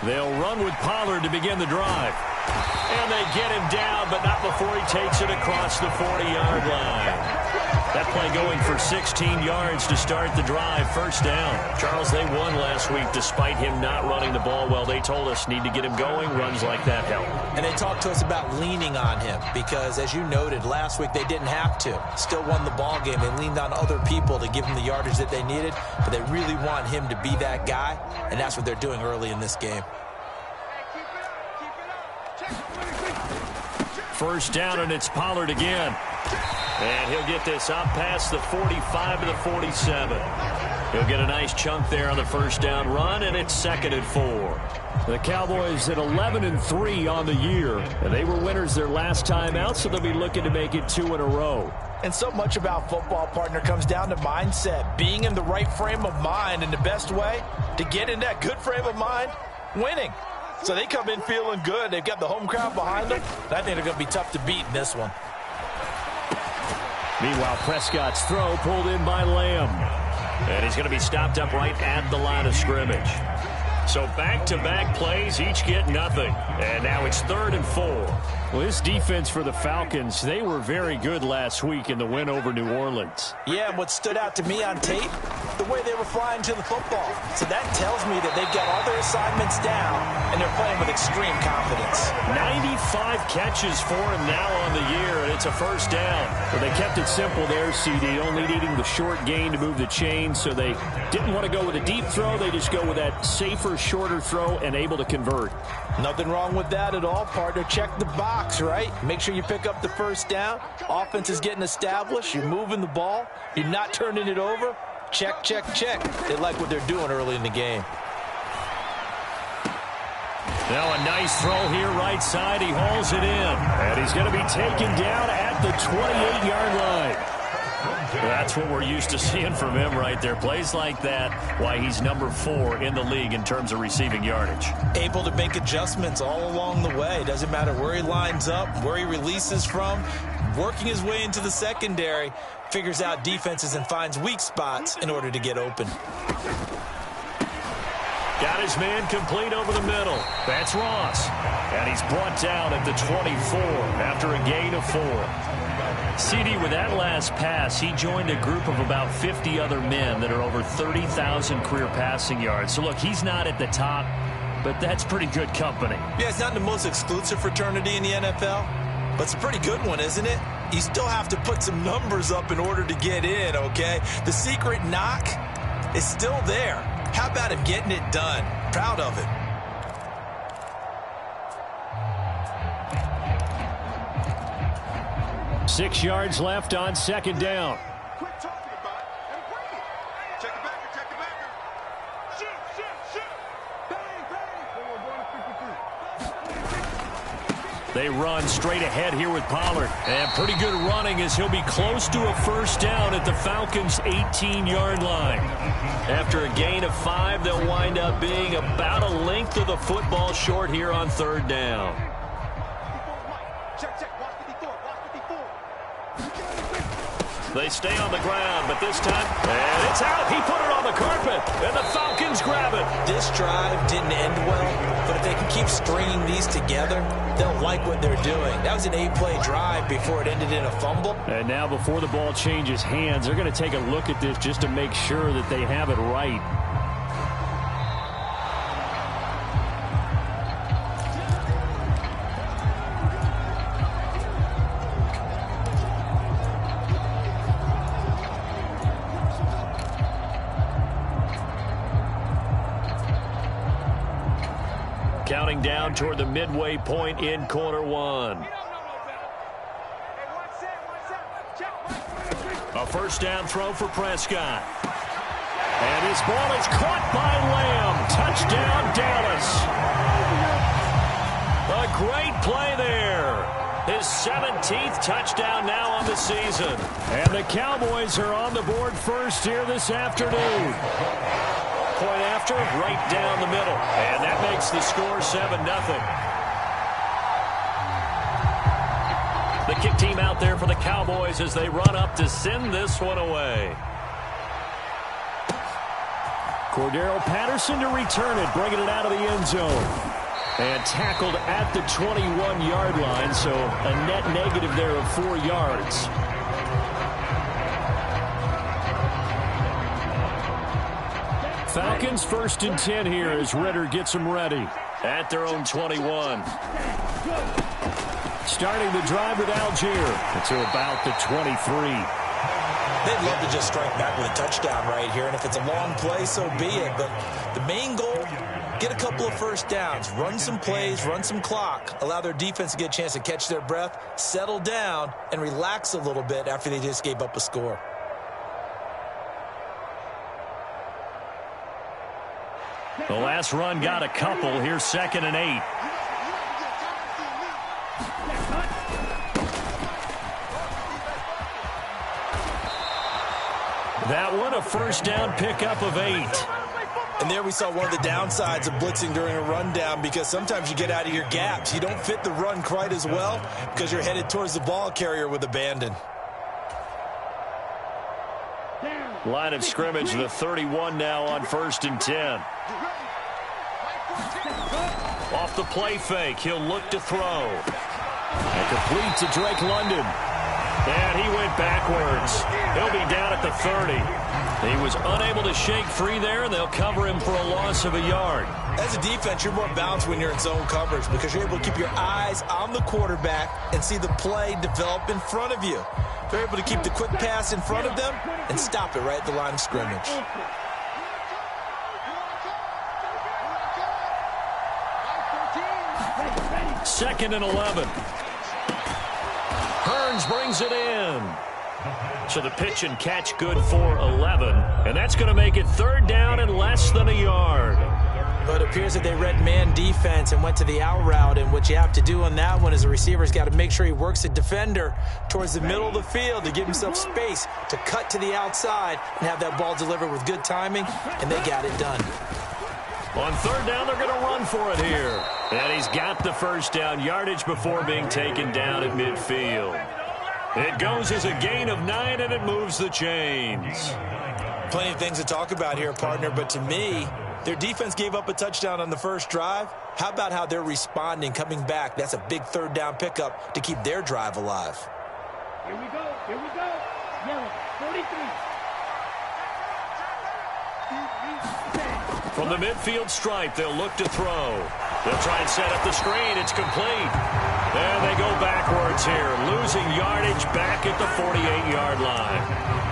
They'll run with Pollard to begin the drive. And they get him down, but not before he takes it across the 40-yard line. That play going for 16 yards to start the drive. First down. Charles, they won last week despite him not running the ball well. They told us need to get him going. Runs like that help. And they talked to us about leaning on him because, as you noted, last week they didn't have to. Still won the ball game. They leaned on other people to give them the yardage that they needed, but they really want him to be that guy, and that's what they're doing early in this game. First down, and it's Pollard again. And he'll get this out past the 45 to the 47. He'll get a nice chunk there on the first down run, and it's 2nd and 4. The Cowboys at 11-3 on the year. And they were winners their last time out, so they'll be looking to make it 2 in a row. And so much about football, partner, comes down to mindset. Being in the right frame of mind, and the best way to get in that good frame of mind, winning. So they come in feeling good. They've got the home crowd behind them. I think they're going to be tough to beat in this one. Meanwhile, Prescott's throw pulled in by Lamb. And he's going to be stopped up right at the line of scrimmage. So back-to-back plays, each get nothing. And now it's 3rd and 4. Well, this defense for the Falcons, they were very good last week in the win over New Orleans. Yeah, and what stood out to me on tape, the way they were flying to the football. So that tells me that they've got all their assignments down, and they're playing with extreme confidence. 95 catches for him now on the year, and it's a first down. Well, they kept it simple there, CD, only needing the short gain to move the chain, so they didn't want to go with a deep throw. They just go with that safer, shorter throw and able to convert. Nothing wrong with that at all, partner. Check the box, right? Make sure you pick up the first down. Offense is getting established. You're moving the ball. You're not turning it over. Check, check, check. They like what they're doing early in the game. Now a nice throw here right side. He hauls it in. And he's going to be taken down at the 28-yard line. That's what we're used to seeing from him right there. Plays like that, why he's number 4 in the league in terms of receiving yardage. Able to make adjustments all along the way. Doesn't matter where he lines up, where he releases from. Working his way into the secondary, figures out defenses and finds weak spots in order to get open. Got his man complete over the middle. That's Ross. And he's brought down at the 24 after a gain of 4. CD, with that last pass, he joined a group of about 50 other men that are over 30,000 career passing yards. So, look, he's not at the top, but that's pretty good company. Yeah, it's not the most exclusive fraternity in the NFL, but it's a pretty good one, isn't it? You still have to put some numbers up in order to get in, okay? The secret knock is still there. How about him getting it done? Proud of it. Six yards left on 2nd down. They run straight ahead here with Pollard. And pretty good running as he'll be close to a first down at the Falcons' 18-yard line. After a gain of 5, they'll wind up being about a length of the football short here on 3rd down. They stay on the ground, but this time, and it's out. He put it on the carpet, and the Falcons grab it. This drive didn't end well, but if they can keep stringing these together, they'll like what they're doing. That was an 8-play drive before it ended in a fumble. And now before the ball changes hands, they're going to take a look at this just to make sure that they have it right. Counting down toward the midway point in quarter 1. A first down throw for Prescott. And his ball is caught by Lamb. Touchdown, Dallas. A great play there. His 17th touchdown now on the season. And the Cowboys are on the board first here this afternoon. Point after, right down the middle. And that makes the score 7-0. The kick team out there for the Cowboys as they run up to send this one away. Cordero Patterson to return it, bringing it out of the end zone. And tackled at the 21-yard line, so a net negative there of 4 yards. Falcons 1st and 10 here as Ridder gets them ready at their own 21. Starting the drive with Algier to about the 23. They'd love to just strike back with a touchdown right here, and if it's a long play, so be it. But the main goal, get a couple of first downs, run some plays, run some clock, allow their defense to get a chance to catch their breath, settle down, and relax a little bit after they just gave up a score. The last run got a couple. Here's 2nd and 8. That one a first down pickup of 8. And there we saw one of the downsides of blitzing during a rundown, because sometimes you get out of your gaps. You don't fit the run quite as well because you're headed towards the ball carrier with abandon. Line of scrimmage, the 31 now on 1st and 10. Off the play fake, he'll look to throw. And complete to Drake London. And he went backwards. He'll be down at the 30. He was unable to shake free there, and they'll cover him for a loss of a yard. As a defense, you're more balanced when you're in zone coverage because you're able to keep your eyes on the quarterback and see the play develop in front of you. They're able to keep the quick pass in front of them and stop it right at the line of scrimmage. Second and 11. Hearns brings it in. So the pitch and catch good for 11. And that's going to make it 3rd down and less than a yard. But it appears that they read man defense and went to the out route. And what you have to do on that one is the receiver's got to make sure he works the defender towards the middle of the field to give himself space to cut to the outside and have that ball delivered with good timing. And they got it done. On 3rd down, they're going to run for it here. And he's got the first down yardage before being taken down at midfield. It goes as a gain of 9, and it moves the chains. Plenty of things to talk about here, partner, but to me, their defense gave up a touchdown on the first drive. How about how they're responding, coming back? That's a big 3rd down pickup to keep their drive alive. Here we go. Yellow, 43. From the midfield stripe, they'll look to throw. They'll try and set up the screen. It's complete. And they go backwards here, losing yardage back at the 48-yard line.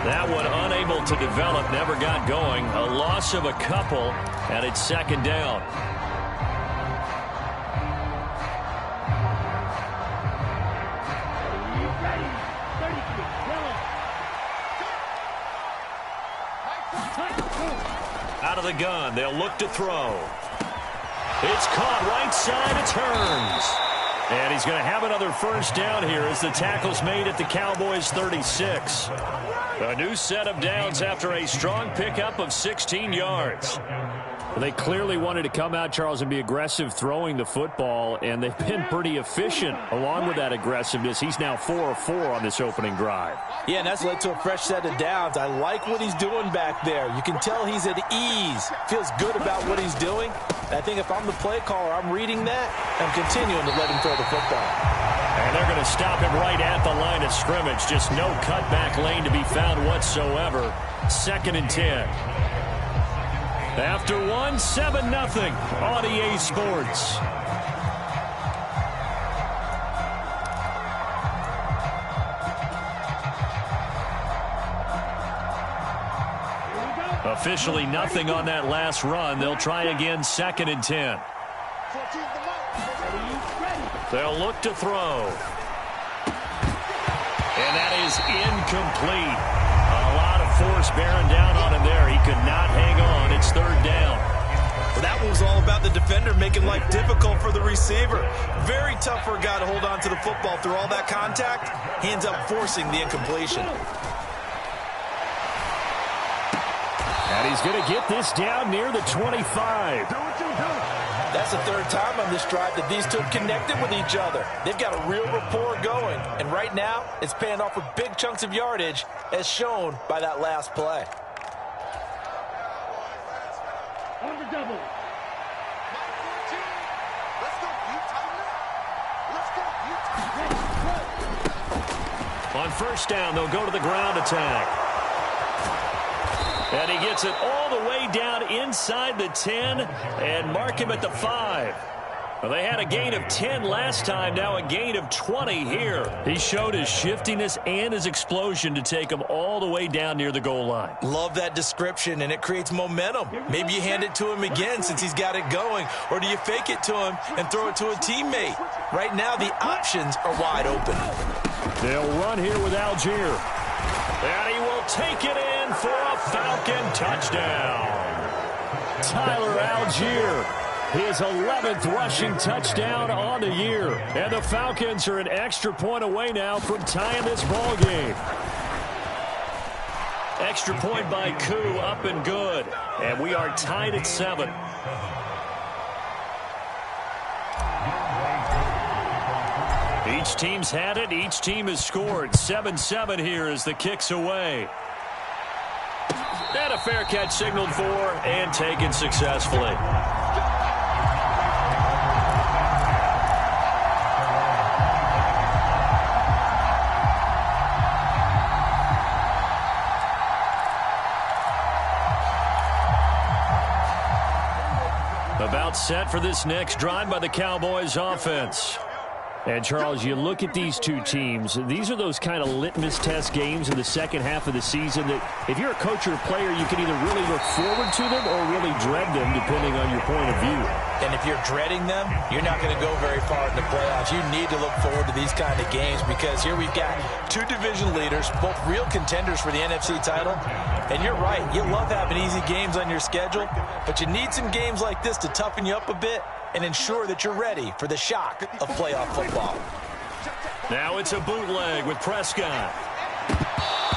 That one unable to develop, never got going. A loss of a couple, and it's 2nd down. Out of the gun, they'll look to throw. It's caught right side, it's Hearns. And he's going to have another first down here as the tackle's made at the Cowboys' 36. A new set of downs after a strong pickup of 16 yards. Well, they clearly wanted to come out, Charles, and be aggressive throwing the football, and they've been pretty efficient along with that aggressiveness. He's now 4 of 4 on this opening drive. Yeah, and that's led to a fresh set of downs. I like what he's doing back there. You can tell he's at ease, feels good about what he's doing. And I think if I'm the play caller, I'm reading that and continuing to let him throw the football. And they're going to stop him right at the line of scrimmage. Just no cutback lane to be found whatsoever. 2nd and 10. After 1, 7-0 on EA Sports. Officially nothing on that last run. They'll try again 2nd and 10. They'll look to throw. And that is incomplete. A lot of force bearing down on him there. He could not hang on. It's 3rd down. Well, that one was all about the defender making life difficult for the receiver. Very tough for a guy to hold on to the football through all that contact. He ends up forcing the incompletion. And he's going to get this down near the 25. That's the 3rd time on this drive that these two have connected with each other. They've got a real rapport going. And right now, it's paying off with big chunks of yardage, as shown by that last play. double. On first down, they'll go to the ground attack. And he gets it all the way down inside the 10 and mark him at the 5. Well, they had a gain of 10 last time, now a gain of 20 here. He showed his shiftiness and his explosion to take him all the way down near the goal line. Love that description, and it creates momentum. Maybe you hand it to him again since he's got it going, or do you fake it to him and throw it to a teammate? Right now, the options are wide open. They'll run here with Algier. And he will take it in for a Falcon touchdown. Tyler Algier, his 11th rushing touchdown on the year. And the Falcons are an extra point away now from tying this ball game. Extra point by Koo, up and good. And we are tied at 7. Each team's had it. Each team has scored. 7-7 here as the kick's away. And a fair catch signaled for and taken successfully. About set for this next drive by the Cowboys offense. And, Charles, you look at these two teams, these are those kind of litmus test games in the second half of the season that if you're a coach or a player, you can either really look forward to them or really dread them, depending on your point of view. And if you're dreading them, you're not going to go very far in the playoffs. You need to look forward to these kind of games because here we've got two division leaders, both real contenders for the NFC title. And you're right, you love having easy games on your schedule, but you need some games like this to toughen you up a bit and ensure that you're ready for the shock of playoff football. Now it's a bootleg with Prescott.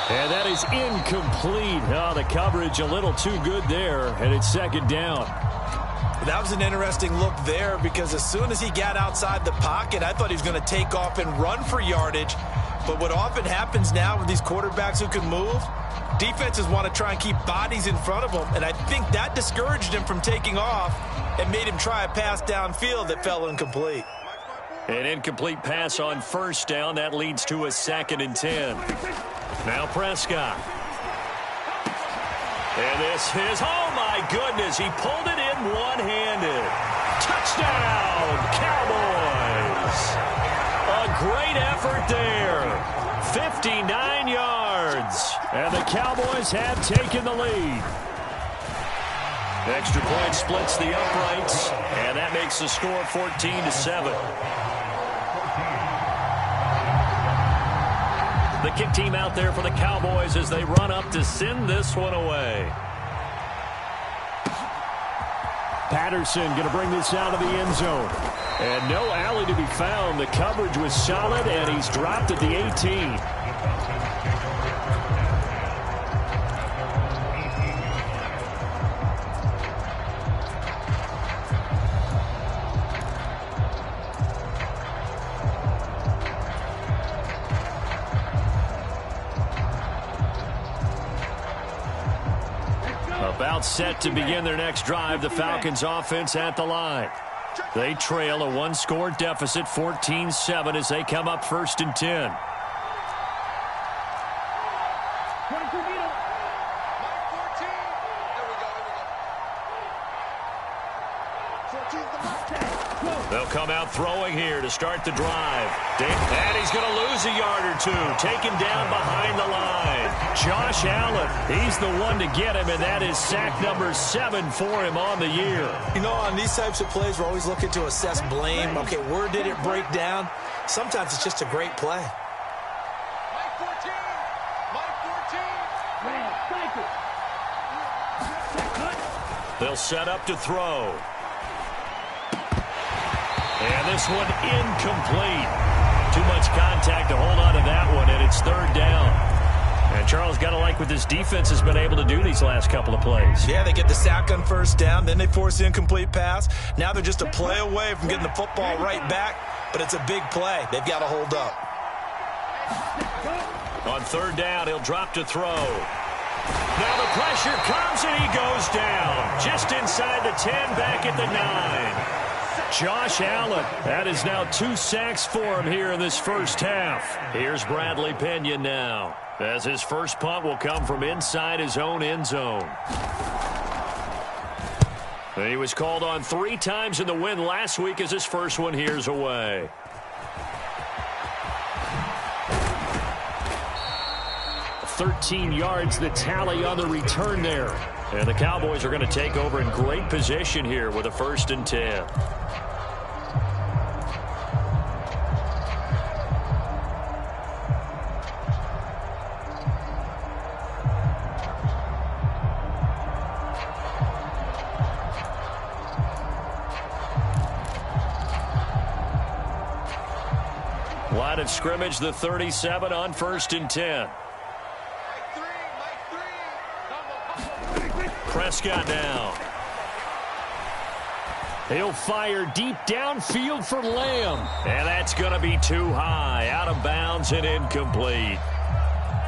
And that is incomplete. Oh, the coverage a little too good there, and it's second down. That was an interesting look there because as soon as he got outside the pocket, I thought he was going to take off and run for yardage. But what often happens now with these quarterbacks who can move, defenses want to try and keep bodies in front of them, and I think that discouraged him from taking off and made him try a pass downfield that fell incomplete. An incomplete pass on first down. That leads to a 2nd and 10. Now Prescott. And this is, oh my goodness, he pulled it in one-handed. Touchdown, Cowboys. A great effort there. 59 yards. And the Cowboys have taken the lead. Extra point splits the uprights, and that makes the score 14-7. The kick team out there for the Cowboys as they run up to send this one away. Patterson going to bring this out of the end zone. And no alley to be found. The coverage was solid, and he's dropped at the 18. About set to begin their next drive, the Falcons offense at the line. They trail a one-score deficit, 14-7, as they come up 1st and 10. They'll come out throwing here to start the drive. And he's going to lose a yard or two. Taken down behind the line. Josh Allen, he's the one to get him, and that is sack number 7 for him on the year. You know, on these types of plays, we're always looking to assess blame. Okay, where did it break down? Sometimes it's just a great play. Mike 14. They'll set up to throw. And this one incomplete. Too much contact to hold on to that one, and it's 3rd down. And Charles, got to like what this defense has been able to do these last couple of plays. Yeah, they get the sack on 1st down, then they force the incomplete pass. Now they're just a play away from getting the football right back, but it's a big play. They've got to hold up. On 3rd down, he'll drop to throw. Now the pressure comes, and he goes down just in inside the 10, back at the 9. Josh Allen, that is now 2 sacks for him here in this first half. Here's Bradley Pinion now, as his first punt will come from inside his own end zone. He was called on 3 times in the win last week as his first one here's away. $13 yards the tally on the return there. And the Cowboys are going to take over in great position here with a 1st and 10. Line of scrimmage, the 37 on 1st and 10. Prescott now. He'll fire deep downfield for Lamb. And that's going to be too high. Out of bounds and incomplete.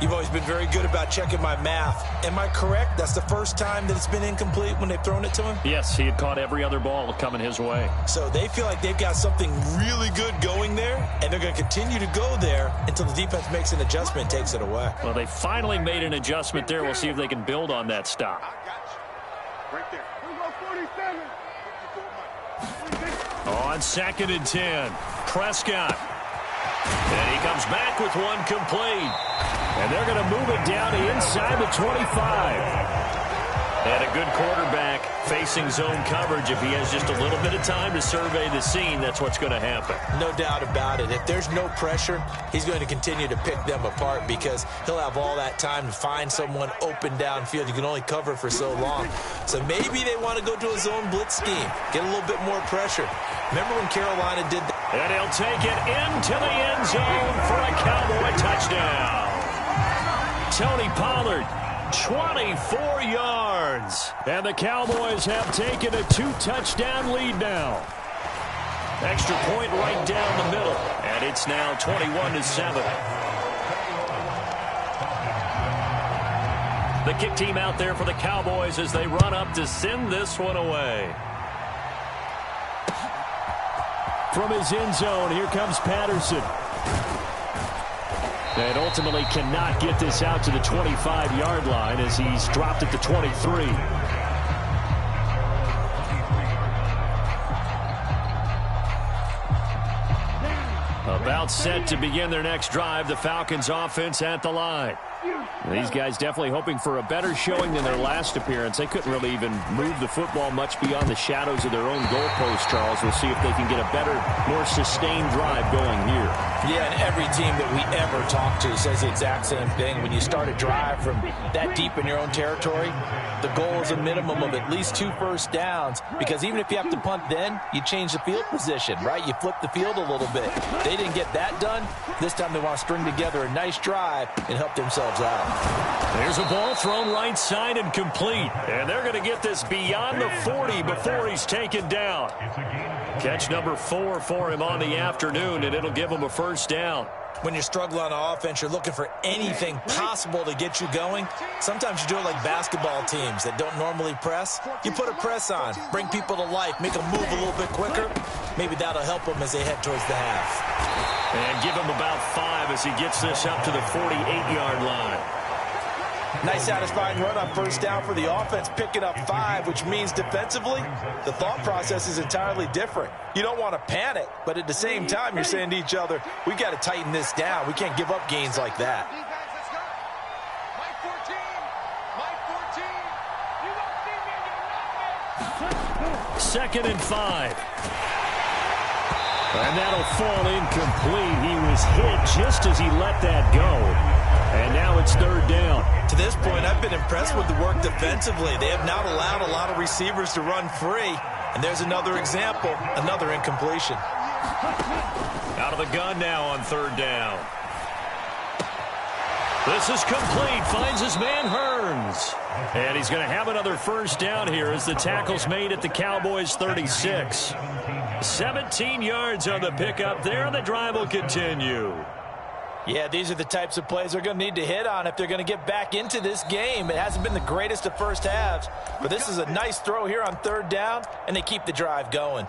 You've always been very good about checking my math. Am I correct? That's the first time that it's been incomplete when they've thrown it to him? Yes, he had caught every other ball coming his way. So they feel like they've got something really good going there, and they're going to continue to go there until the defense makes an adjustment and takes it away. Well, they finally made an adjustment there. We'll see if they can build on that stop. Right there. We'll go 47. On 2nd and 10, Prescott. And he comes back with one complete. And they're going to move it down to inside the 25. And a good quarterback facing zone coverage. If he has just a little bit of time to survey the scene, that's what's going to happen. No doubt about it. If there's no pressure, he's going to continue to pick them apart because he'll have all that time to find someone open downfield. You can only cover for so long. So maybe they want to go to a zone blitz scheme, get a little bit more pressure. Remember when Carolina did that? And he'll take it into the end zone for a Cowboy touchdown. Tony Pollard, 24 yards. And the Cowboys have taken a 2-touchdown lead now. Extra point right down the middle. And it's now 21-7. The kick team out there for the Cowboys as they run up to send this one away. From his end zone, here comes Patterson. And ultimately cannot get this out to the 25-yard line as he's dropped at the 23. About set to begin their next drive, the Falcons offense at the line. These guys definitely hoping for a better showing than their last appearance. They couldn't really even move the football much beyond the shadows of their own goalpost, Charles. We'll see if they can get a better, more sustained drive going here. Yeah, and every team that we ever talk to says the exact same thing. When you start a drive from that deep in your own territory, the goal is a minimum of at least 2 first downs, because even if you have to punt then, you change the field position, right? You flip the field a little bit. They didn't get that done. This time they want to string together a nice drive and help themselves out. There's a ball thrown right side and complete. And they're going to get this beyond the 40 before he's taken down. Catch number 4 for him on the afternoon, and it'll give him a first down. When you're struggling on offense, you're looking for anything possible to get you going. Sometimes you do it like basketball teams that don't normally press. You put a press on, bring people to life, make them move a little bit quicker. Maybe that'll help them as they head towards the half. And give him about 5 as he gets this up to the 48-yard line. Nice satisfying run on first down for the offense, picking up 5, which means defensively, the thought process is entirely different. You don't want to panic, but at the same time, you're saying to each other, we got to tighten this down. We can't give up gains like that. Second and 5. And that'll fall incomplete. He was hit just as he let that go. And now it's third down. To this point, I've been impressed with the work defensively. They have not allowed a lot of receivers to run free. And there's another example, another incompletion. Out of the gun now on third down. This is complete. Finds his man Hearns. And he's going to have another first down here as the tackle's made at the Cowboys' 36. 17 yards on the pickup there, and the drive will continue. Yeah, these are the types of plays they're going to need to hit on if they're going to get back into this game. It hasn't been the greatest of first halves, but this is a nice throw here on third down, and they keep the drive going.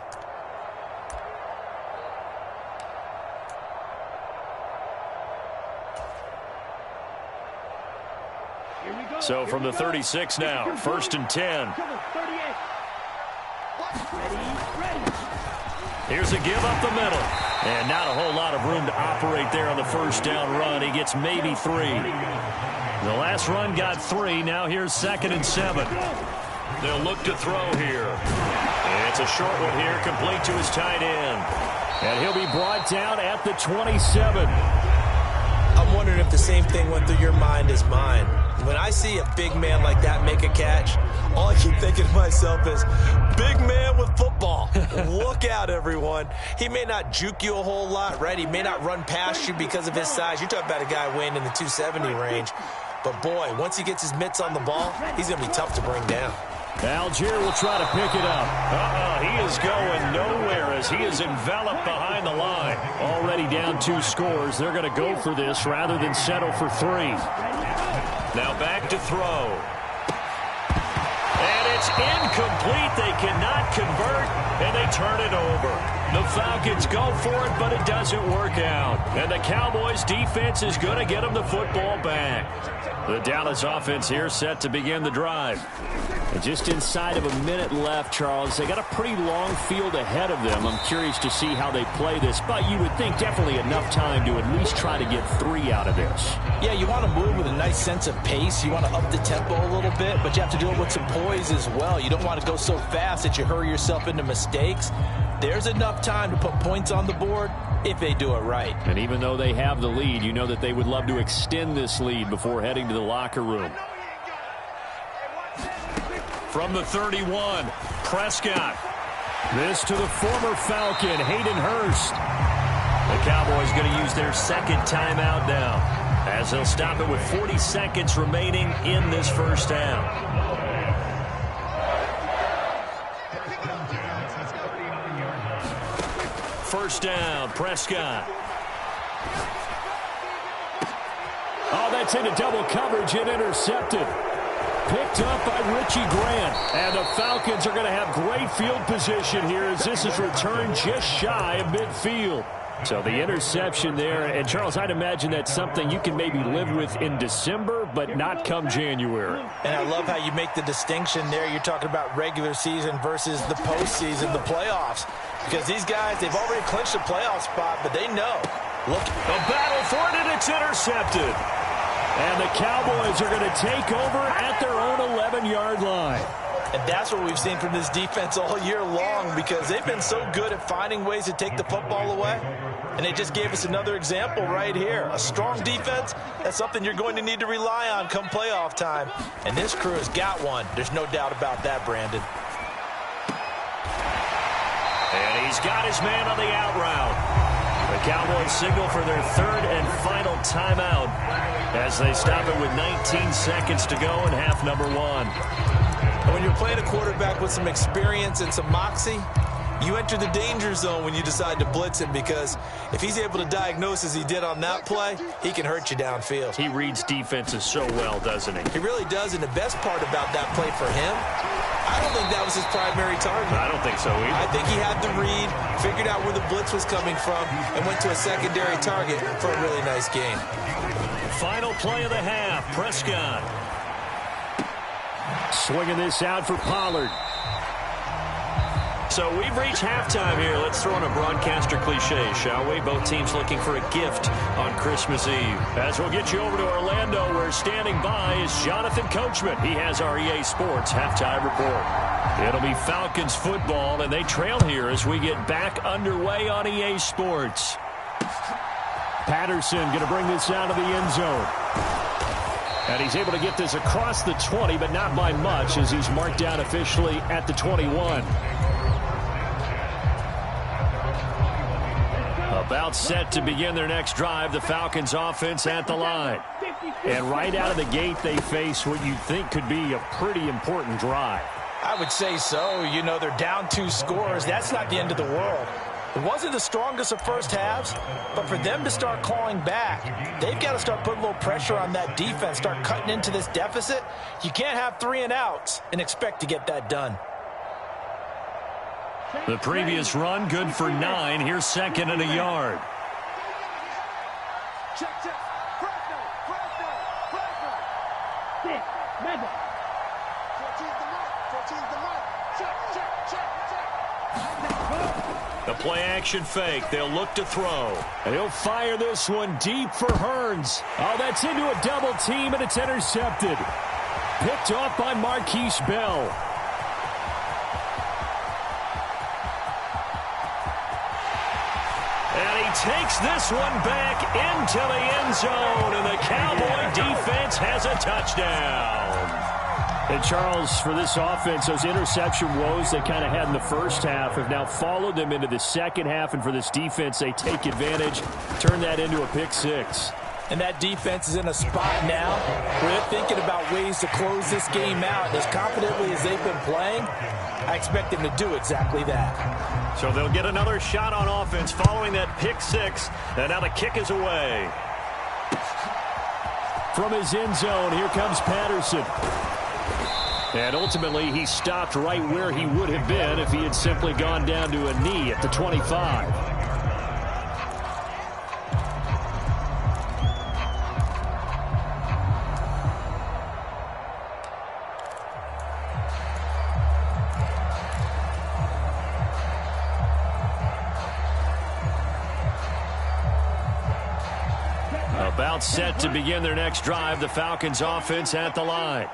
So from the 36 now, 1st and 10. Here's a give up the middle. And not a whole lot of room to operate there on the first down run. He gets maybe 3. The last run got 3. Now here's 2nd and 7. They'll look to throw here. It's a short one here, complete to his tight end. And he'll be brought down at the 27. I'm wondering if the same thing went through your mind as mine. When I see a big man like that make a catch, all I keep thinking to myself is, big man with football. Look out, everyone. He may not juke you a whole lot, right? He may not run past you because of his size. You're talking about a guy weighing in the 270 range. But, boy, once he gets his mitts on the ball, he's going to be tough to bring down. Algier will try to pick it up. He is going nowhere as he is enveloped behind the line. Already down 2 scores. They're going to go for this rather than settle for 3. Now back to throw. And it's incomplete. They cannot convert, and they turn it over. The Falcons go for it, but it doesn't work out. And the Cowboys' defense is going to get them the football back. The Dallas offense here set to begin the drive. And just inside of a minute left, Charles, they got a pretty long field ahead of them. I'm curious to see how they play this, but you would think definitely enough time to at least try to get 3 out of this. Yeah, you want to move with a nice sense of pace. You want to up the tempo a little bit, but you have to do it with some poise as well. You don't want to go so fast that you hurry yourself into mistakes. There's enough time to put points on the board if they do it right. And even though they have the lead, you know that they would love to extend this lead before heading to the locker room. From the 31, Prescott. This to the former Falcon, Hayden Hurst. The Cowboys going to use their 2nd timeout now, as they'll stop it with 40 seconds remaining in this first half. First down, Prescott. Oh, that's into double coverage and intercepted. Picked up by Richie Grant. And the Falcons are going to have great field position here as this is returned just shy of midfield. So the interception there, and Charles, I'd imagine that's something you can maybe live with in December, but not come January. And I love how you make the distinction there. You're talking about regular season versus the postseason, the playoffs. Because these guys, they've already clinched a playoff spot, but they know. Look, the battle for it, and it's intercepted. And the Cowboys are going to take over at their own 11-yard line. And that's what we've seen from this defense all year long, because they've been so good at finding ways to take the football away. And they just gave us another example right here. A strong defense, that's something you're going to need to rely on come playoff time. And this crew has got one. There's no doubt about that, Brandon. And he's got his man on the out route. The Cowboys signal for their 3rd and final timeout as they stop it with 19 seconds to go in half number 1. And when you're playing a quarterback with some experience and some moxie, you enter the danger zone when you decide to blitz him, because if he's able to diagnose as he did on that play, he can hurt you downfield. He reads defenses so well, doesn't he? He really does, and the best part about that play for him, I don't think that was his primary target. I don't think so either. I think he had the read, figured out where the blitz was coming from, and went to a secondary target for a really nice gain. Final play of the half, Prescott. Swinging this out for Pollard. So we've reached halftime here. Let's throw in a broadcaster cliche, shall we? Both teams looking for a gift on Christmas Eve. As we'll get you over to Orlando, where standing by is Jonathan Coachman. He has our EA Sports halftime report. It'll be Falcons football, and they trail here as we get back underway on EA Sports. Patterson going to bring this out of the end zone. And he's able to get this across the 20, but not by much, as he's marked down officially at the 21. About set to begin their next drive, the Falcons offense at the line. And right out of the gate, they face what you think could be a pretty important drive. I would say so. You know, they're down 2 scores. That's not the end of the world. It wasn't the strongest of first halves, but for them to start clawing back, they've got to start putting a little pressure on that defense, start cutting into this deficit. You can't have 3 and outs and expect to get that done. The previous run, good for 9. Here's second and a yard. The play-action fake. They'll look to throw. And he'll fire this one deep for Hearns. Oh, that's into a double team, and it's intercepted. Picked off by Marquise Bell. And he takes this one back into the end zone, and the Cowboy defense has a touchdown. And Charles, for this offense, those interception woes they kind of had in the first half have now followed them into the second half. And for this defense, they take advantage, turn that into a pick 6. And that defense is in a spot now where they're thinking about ways to close this game out. As confidently as they've been playing, I expect them to do exactly that. So they'll get another shot on offense following that pick 6. And now the kick is away. From his end zone, here comes Patterson. And ultimately, he stopped right where he would have been if he had simply gone down to a knee at the 25. About set to begin their next drive, the Falcons offense at the line.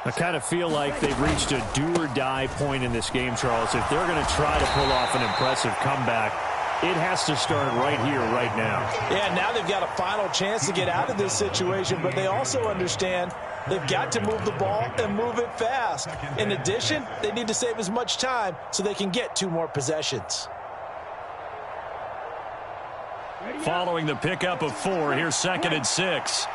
I kind of feel like they've reached a do-or-die point in this game, Charles. If they're going to try to pull off an impressive comeback, it has to start right here, right now. Yeah, now they've got a final chance to get out of this situation, but they also understand they've got to move the ball and move it fast. In addition, they need to save as much time so they can get 2 more possessions. Following the pickup of 4, here's second and 6.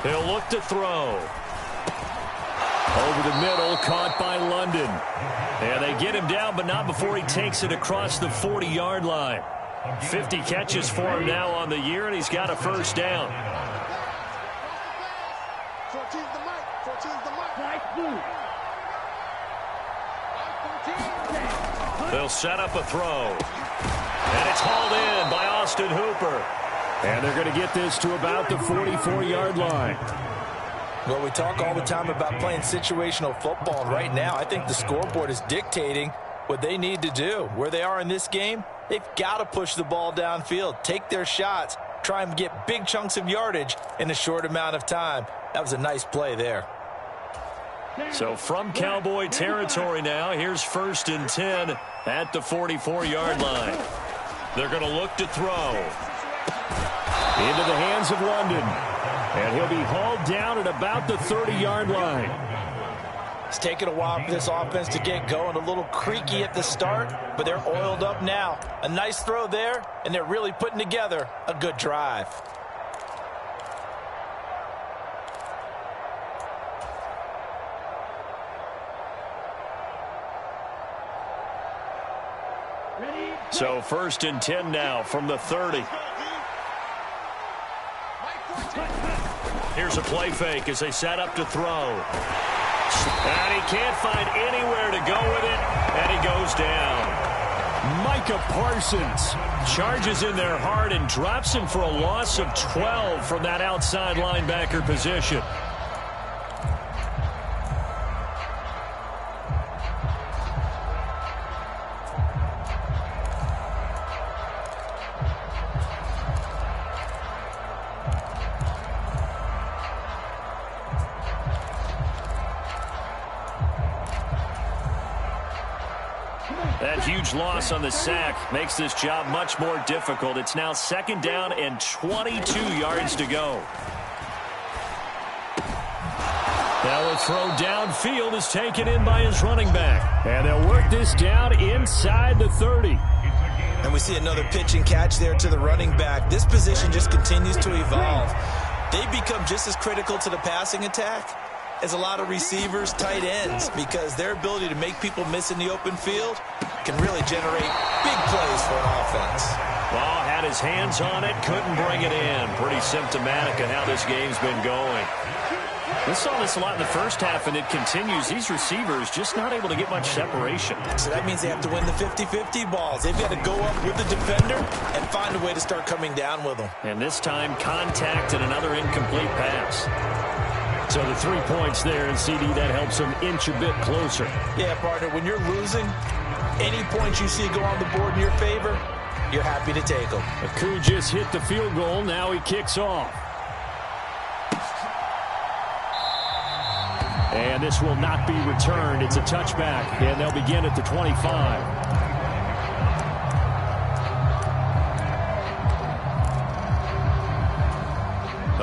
He'll look to throw. Over the middle, caught by London. And they get him down, but not before he takes it across the 40-yard line. 50 catches for him now on the year, and he's got a first down. They'll set up a throw. And it's hauled in by Austin Hooper. And they're going to get this to about the 44-yard line. Well, we talk all the time about playing situational football. And right now, I think the scoreboard is dictating what they need to do. Where they are in this game, they've got to push the ball downfield, take their shots, try and get big chunks of yardage in a short amount of time. That was a nice play there. So from Cowboy territory now, here's first and 10 at the 44-yard line. They're going to look to throw. Into the hands of London. And he'll be hauled down at about the 30-yard line. It's taken a while for this offense to get going. A little creaky at the start, but they're oiled up now. A nice throw there, and they're really putting together a good drive. So first and 10 now from the 30. Here's a play fake as they set up to throw. And he can't find anywhere to go with it, and he goes down. Micah Parsons charges in there hard and drops him for a loss of 12 from that outside linebacker position. That huge loss on the sack makes this job much more difficult. It's now second down and 22 yards to go. Now a throw downfield is taken in by his running back. And they'll work this down inside the 30. And we see another pitch and catch there to the running back. This position just continues to evolve. They become just as critical to the passing attack is a lot of receivers, tight ends, because their ability to make people miss in the open field can really generate big plays for an offense. Well, had his hands on it, couldn't bring it in. Pretty symptomatic of how this game's been going. We saw this a lot in the first half, and it continues. These receivers just not able to get much separation. So that means they have to win the 50-50 balls. They've got to go up with the defender and find a way to start coming down with them. And this time, contact and another incomplete pass. So the 3 points there, and CD, that helps them inch a bit closer. Yeah, partner, when you're losing, any points you see go on the board in your favor, you're happy to take them. Aku just hit the field goal. Now he kicks off. And this will not be returned. It's a touchback, and they'll begin at the 25.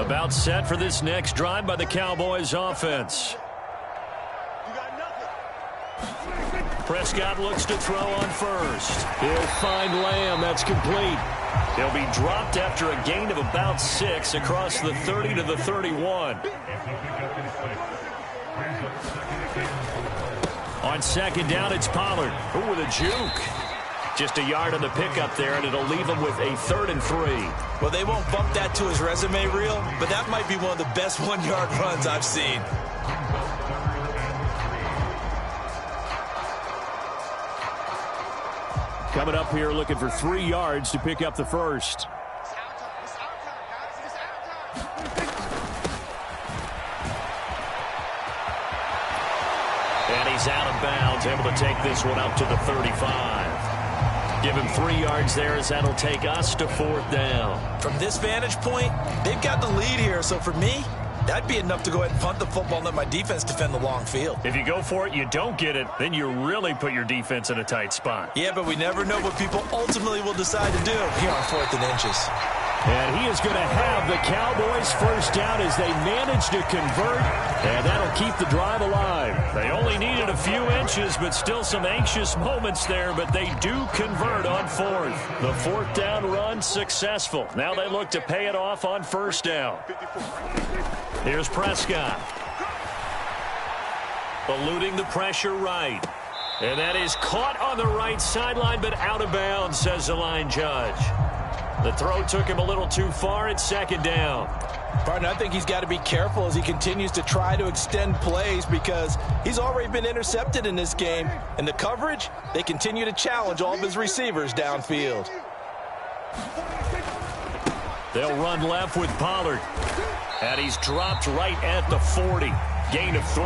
About set for this next drive by the Cowboys offense. Prescott looks to throw on first. He'll find Lamb. That's complete. He'll be dropped after a gain of about 6 across the 30 to the 31. On second down, it's Pollard. Ooh, with a juke. Just a yard on the pickup there, and it'll leave him with a 3rd and 3. Well, they won't bump that to his resume reel, but that might be one of the best one-yard runs I've seen. Coming up here looking for 3 yards to pick up the first. And he's out of bounds, able to take this one up to the 35. Give him 3 yards there as that'll take us to 4th down. From this vantage point, they've got the lead here, so for me, that'd be enough to go ahead and punt the football and let my defense defend the long field. If you go for it, you don't get it, then you really put your defense in a tight spot. Yeah, but we never know what people ultimately will decide to do here on 4th and inches. And he is going to have the Cowboys first down as they manage to convert, and that'll keep the drive alive. They only needed a few inches, but still some anxious moments there, but they do convert on 4th. The 4th down run successful. Now they look to pay it off on 1st down. Here's Prescott. Eluding the pressure right. And that is caught on the right sideline, but out of bounds, says the line judge. The throw took him a little too far. It's 2nd down. Partner, I think he's got to be careful as he continues to try to extend plays because he's already been intercepted in this game. And the coverage, they continue to challenge all of his receivers downfield. They'll run left with Pollard. And he's dropped right at the 40. Gain of 3.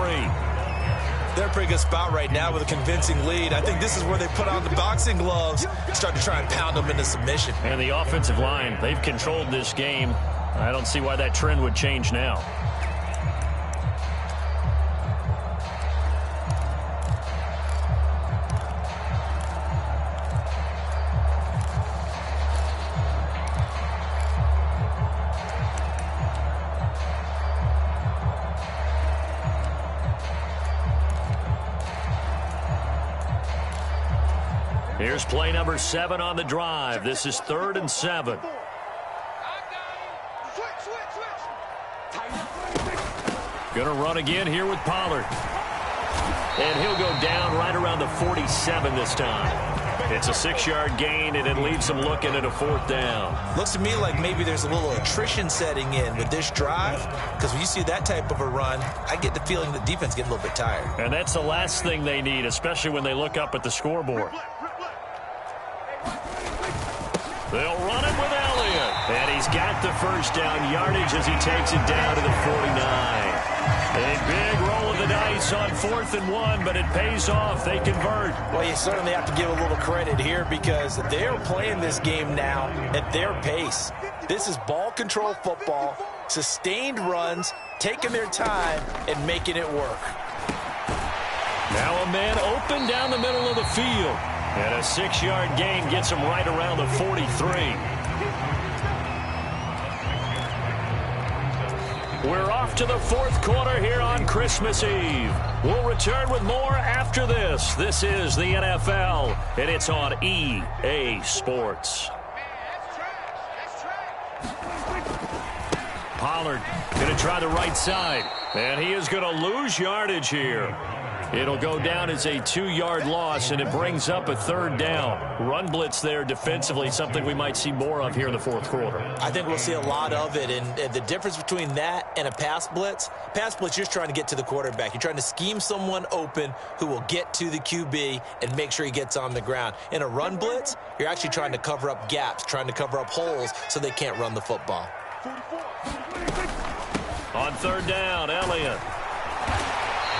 They're in a pretty good spot right now with a convincing lead. I think this is where they put on the boxing gloves, start to try and pound them into submission. And the offensive line, they've controlled this game. I don't see why that trend would change now. Here's play number 7 on the drive. This is 3rd and 7. Gonna run again here with Pollard. And he'll go down right around the 47 this time. It's a 6-yard gain, and it leaves him looking at a 4th down. Looks to me like maybe there's a little attrition setting in with this drive, because when you see that type of a run, I get the feeling the defense gets a little bit tired. And that's the last thing they need, especially when they look up at the scoreboard. They'll run it with Elliott. And he's got the first down yardage as he takes it down to the 49. A big roll of the dice on 4th and 1, but it pays off. They convert. Well, you certainly have to give a little credit here because they're playing this game now at their pace. This is ball control football, sustained runs, taking their time, and making it work. Now a man open down the middle of the field. And a 6-yard gain gets him right around the 43. We're off to the 4th quarter here on Christmas Eve. We'll return with more after this. This is the NFL, and it's on EA Sports. Pollard going to try the right side. And he is going to lose yardage here. It'll go down as a 2-yard loss, and it brings up a 3rd down. Run blitz there defensively, something we might see more of here in the 4th quarter. I think we'll see a lot of it, and the difference between that and a pass blitz, you're just trying to get to the quarterback. You're trying to scheme someone open who will get to the QB and make sure he gets on the ground. In a run blitz, you're actually trying to cover up gaps, trying to cover up holes so they can't run the football. On 3rd down, Elliott.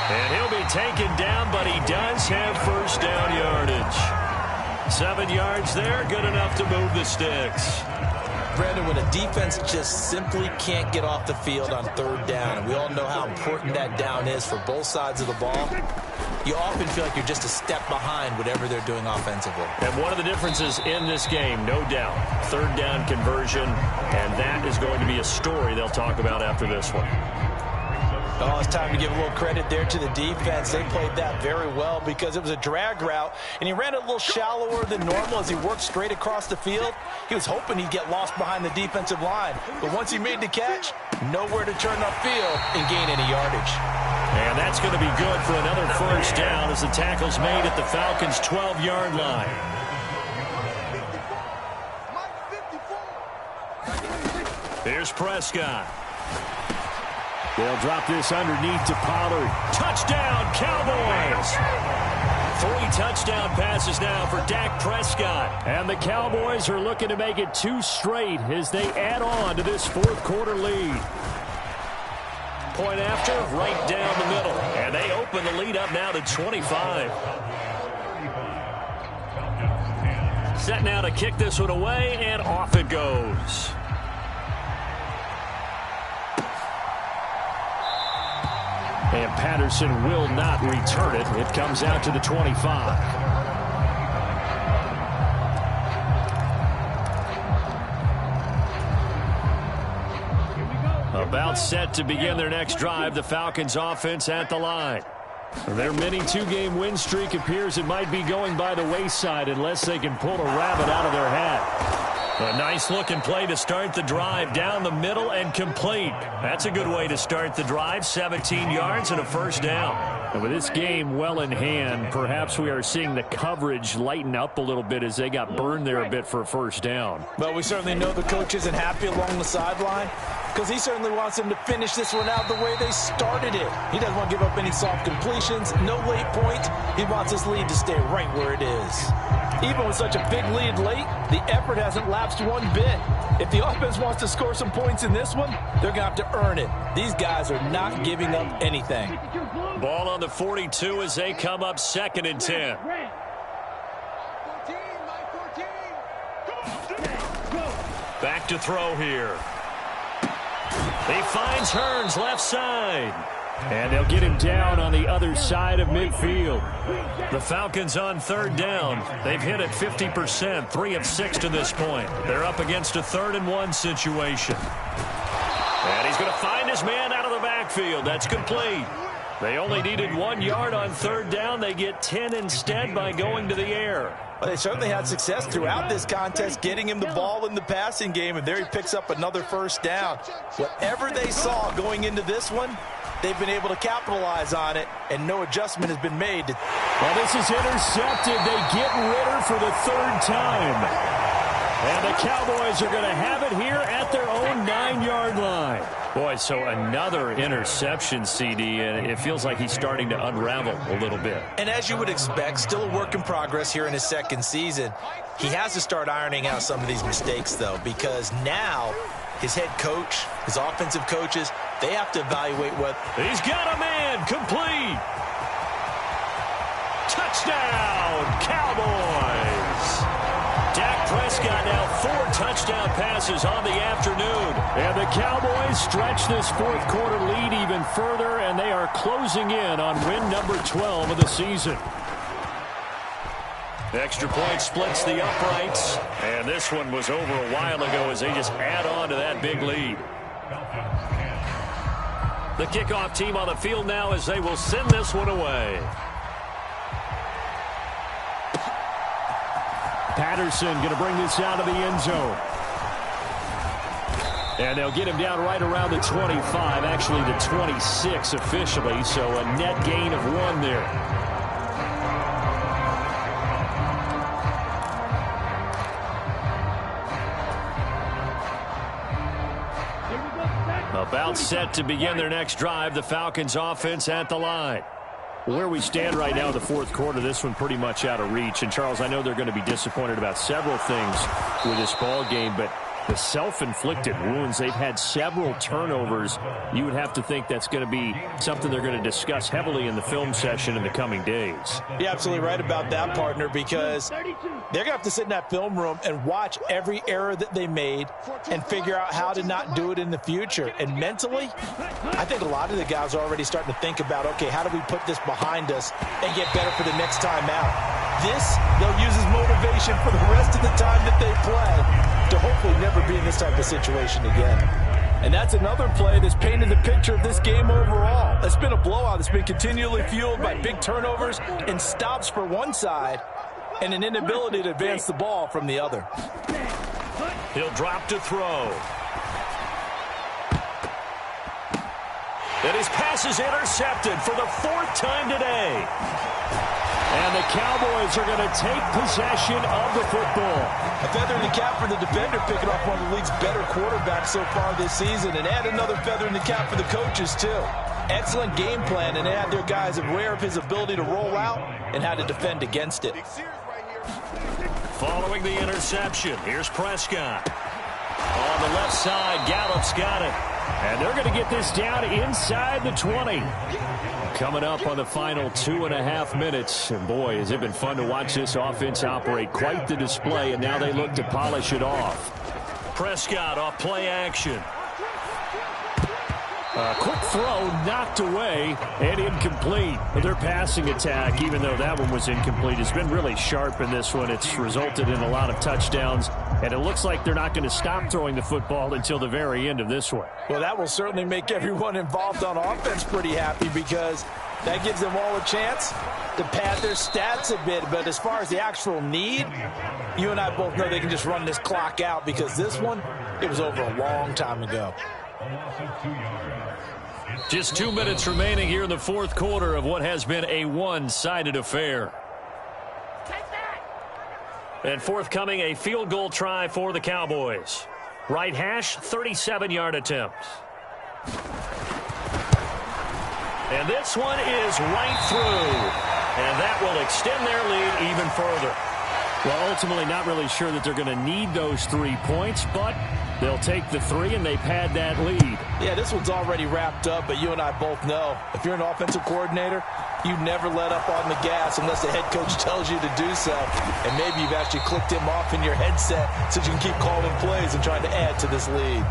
And he'll be taken down, but he does have 1st down yardage. 7 yards there, good enough to move the sticks. Brandon, when a defense just simply can't get off the field on 3rd down, and we all know how important that down is for both sides of the ball, you often feel like you're just a step behind whatever they're doing offensively. And one of the differences in this game, no doubt, 3rd down conversion, and that is going to be a story they'll talk about after this one. Oh, it's time to give a little credit there to the defense. They played that very well because it was a drag route, and he ran it a little shallower than normal as he worked straight across the field. He was hoping he'd get lost behind the defensive line, but once he made the catch, nowhere to turn upfield and gain any yardage. And that's going to be good for another 1st down as the tackle's made at the Falcons' 12-yard line. Here's Prescott. They'll drop this underneath to Pollard. Touchdown, Cowboys! 3 touchdown passes now for Dak Prescott. And the Cowboys are looking to make it 2 straight as they add on to this 4th quarter lead. Point after, right down the middle. And they open the lead up now to 25. Set now to kick this one away, and off it goes. And Patterson will not return it. It comes out to the 25. About set to begin their next drive, the Falcons offense at the line. Their mini 2-game win streak appears it might be going by the wayside unless they can pull a rabbit out of their hat. A nice-looking play to start the drive down the middle and complete. That's a good way to start the drive. 17 yards and a 1st down. And with this game well in hand, perhaps we are seeing the coverage lighten up a little bit as they got burned there a bit for a 1st down. Well, we certainly know the coach isn't happy along the sideline because he certainly wants them to finish this one out the way they started it. He doesn't want to give up any soft completions, no late points. He wants his lead to stay right where it is. Even with such a big lead late, the effort hasn't lapsed one bit. If the offense wants to score some points in this one, they're going to have to earn it. These guys are not giving up anything. Ball on the 42 as they come up 2nd and 10. Back to throw here. He finds Hearns left side. And they'll get him down on the other side of midfield. The Falcons on 3rd down. They've hit it 50%, 3 of 6 to this point. They're up against a 3rd and 1 situation. And he's going to find his man out of the backfield. That's complete. They only needed 1 yard on 3rd down. They get 10 instead by going to the air. Well, they certainly had success throughout this contest, getting him the ball in the passing game, and there he picks up another 1st down. Whatever they saw going into this one, they've been able to capitalize on it, and no adjustment has been made. Well, this is intercepted. They get Ritter for the 3rd time. And the Cowboys are going to have it here at their own 9-yard line. Boy, so another interception, CD, and it feels like he's starting to unravel a little bit. And as you would expect, still a work in progress here in his 2nd season. He has to start ironing out some of these mistakes, though, because now his head coach, his offensive coaches, they have to evaluate what... He's got a man, complete. Touchdown, Cowboys. Dak Prescott now 4 touchdown passes on the afternoon. And the Cowboys stretch this 4th quarter lead even further, and they are closing in on win number 12 of the season. Extra point splits the uprights, and this one was over a while ago as they just add on to that big lead. The kickoff team on the field now as they will send this one away. Patterson going to bring this out of the end zone. And they'll get him down right around the 25, actually the 26 officially, so a net gain of 1 there. About set to begin their next drive, the Falcons offense at the line. Where we stand right now in the fourth quarter, this one pretty much out of reach. And, Charles, I know they're going to be disappointed about several things with this ball game, but the self-inflicted wounds, they've had several turnovers. You would have to think that's going to be something they're going to discuss heavily in the film session in the coming days. You're absolutely right about that, partner, because they're going to have to sit in that film room and watch every error that they made and figure out how to not do it in the future. And mentally, I think a lot of the guys are already starting to think about, okay, how do we put this behind us and get better for the next time out? This, they'll use as motivation for the rest of the time that they play to hopefully never be in this type of situation again. And that's another play that's painted the picture of this game overall. It's been a blowout. It's been continually fueled by big turnovers and stops for one side and an inability to advance the ball from the other. He'll drop to throw. And his pass is intercepted for the 4th time today. And the Cowboys are going to take possession of the football. A feather in the cap for the defender, picking off one of the league's better quarterbacks so far this season. And add another feather in the cap for the coaches, too. Excellent game plan, and they had their guys aware of his ability to roll out and how to defend against it. Following the interception, here's Prescott. On the left side, Gallup's got it. And they're going to get this down inside the 20. Coming up on the final 2.5 minutes. And boy, has it been fun to watch this offense operate. Quite the display, and now they look to polish it off. Prescott off play action. A quick throw knocked away and incomplete. But their passing attack, even though that one was incomplete, has been really sharp in this one. It's resulted in a lot of touchdowns, and it looks like they're not going to stop throwing the football until the very end of this one. Well, that will certainly make everyone involved on offense pretty happy, because that gives them all a chance to pad their stats a bit. But as far as the actual need, you and I both know they can just run this clock out, because this one, it was over a long time ago. Just 2 minutes remaining here in the fourth quarter of what has been a one-sided affair. And forthcoming, a field goal try for the Cowboys. Right hash, 37-yard attempt. And this one is right through. And that will extend their lead even further. Well, ultimately not really sure that they're going to need those 3 points, but they'll take the 3 and they pad that lead. Yeah, this one's already wrapped up, but you and I both know if you're an offensive coordinator, you never let up on the gas unless the head coach tells you to do so. And maybe you've actually clicked him off in your headset so you can keep calling plays and trying to add to this lead.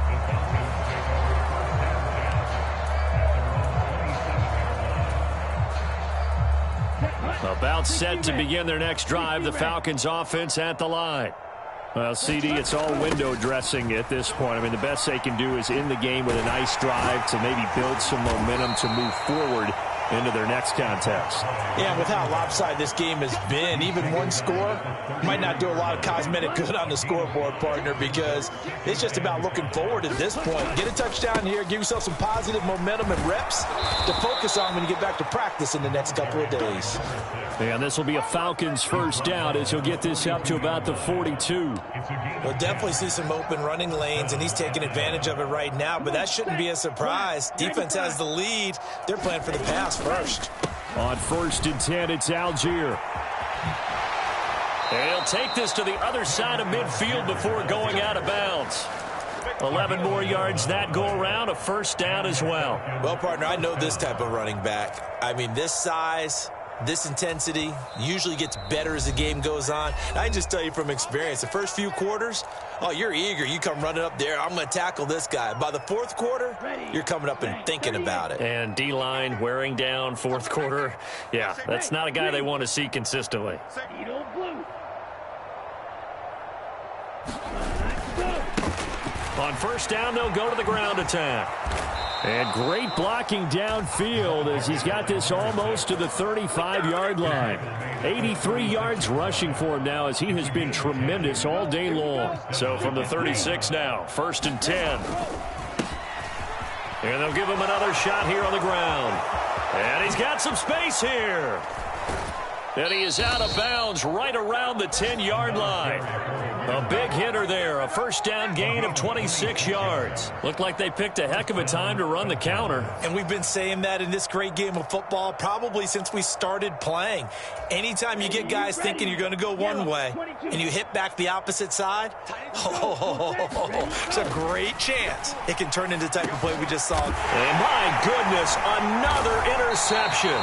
About set to begin their next drive, the Falcons offense at the line. Well, CD, it's all window dressing at this point. I mean, the best they can do is end the game with a nice drive to maybe build some momentum to move forward into their next contest. Yeah, with how lopsided this game has been, even one score might not do a lot of cosmetic good on the scoreboard, partner, because it's just about looking forward at this point. Get a touchdown here, give yourself some positive momentum and reps to focus on when you get back to practice in the next couple of days. And this will be a Falcons first down as he'll get this up to about the 42. We'll definitely see some open running lanes, and he's taking advantage of it right now, but that shouldn't be a surprise. Defense has the lead. They're playing for the pass first. On 1st and 10, it's Algier. And he'll take this to the other side of midfield before going out of bounds. 11 more yards that go around, a first down as well. Well, partner, I know this type of running back. I mean, this size, this intensity usually gets better as the game goes on. And I can just tell you from experience, the first few quarters, oh, you're eager. You come running up there, I'm going to tackle this guy. By the fourth quarter, you're coming up and thinking about it. And D-line wearing down fourth quarter. Yeah, that's not a guy they want to see consistently. On first down, they'll go to the ground attack. And great blocking downfield as he's got this almost to the 35-yard line. 83 yards rushing for him now as he has been tremendous all day long. So from the 36 now, 1st and 10. And they'll give him another shot here on the ground. And he's got some space here. And he is out of bounds right around the 10-yard line. A big hitter there, a first down gain of 26 yards. Looked like they picked a heck of a time to run the counter. And we've been saying that in this great game of football probably since we started playing. Anytime you get guys thinking you're going to go one way and you hit back the opposite side, it's a great chance it can turn into the type of play we just saw. And my goodness, another interception.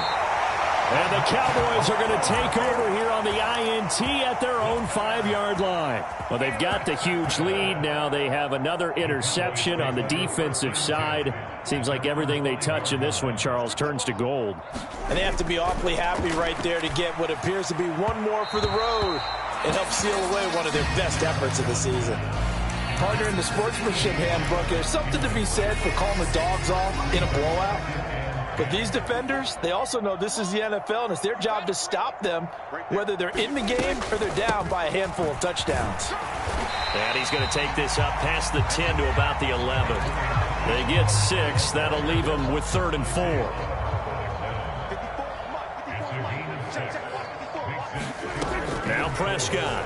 And the Cowboys are going to take over here on the INT at their own 5-yard line. Well, they've got the huge lead. Now they have another interception on the defensive side. Seems like everything they touch in this one, Charles, turns to gold. And they have to be awfully happy right there to get what appears to be one more for the road and help seal away one of their best efforts of the season. Partner, in the sportsmanship handbook, there's something to be said for calling the dogs off in a blowout. But these defenders, they also know this is the NFL, and it's their job to stop them, whether they're in the game or they're down by a handful of touchdowns. And he's going to take this up past the 10 to about the 11. They get 6. That'll leave them with 3rd and 4. Now Prescott.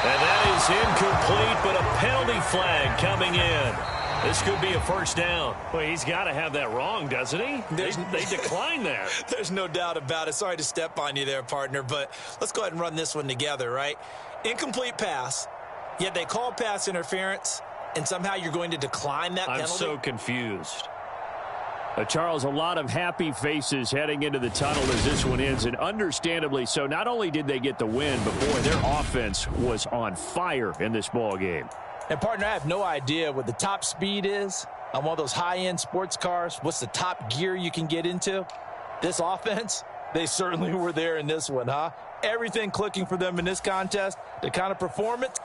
And that is incomplete, but a penalty flag coming in. This could be a first down. Well, he's got to have that wrong, doesn't he? They declined that. There's no doubt about it. Sorry to step on you there, partner, but let's go ahead and run this one together, right? Incomplete pass, yet they call pass interference, and somehow you're going to decline that penalty? I'm so confused. Charles, a lot of happy faces heading into the tunnel as this one ends, and understandably so. Not only did they get the win, but, boy, their offense was on fire in this ball game. And, partner, I have no idea what the top speed is on one of those high-end sports cars. What's the top gear you can get into? This offense, they certainly were there in this one, huh? Everything clicking for them in this contest, the kind of performance